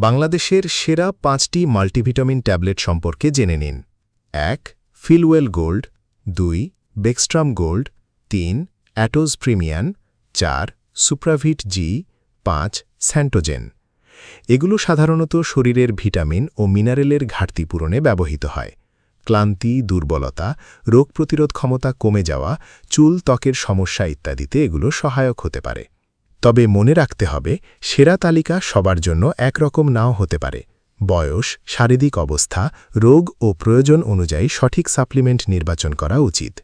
বাংলাদেশের সেরা 5টি মাল্টিভিটামিন ট্যাবলেট সম্পর্কে জেনে নিন। 1. Filwel gold, 2. Bextrum gold, 3. A to Z premium, 4. Supravit G, 5. Sanatogen. এগুলো সাধারণত শরীরের ভিটামিন ও মিনারেলের ঘাটতি পূরণে ব্যবহৃত হয়। ক্লান্তি, দুর্বলতা, রোগ প্রতিরোধ ক্ষমতা কমে যাওয়া, চুল ত্বকের সমস্যা ইত্যাদিতে এগুলো সহায়ক হতে পারে। তবে মনে রাখতে হবে, সেরা তালিকা সবার জন্য একরকম নাও হতে পারে। বয়স, শারীরিক অবস্থা, রোগ ও প্রয়োজন অনুযায়ী সঠিক সাপ্লিমেন্ট নির্বাচন করা উচিত।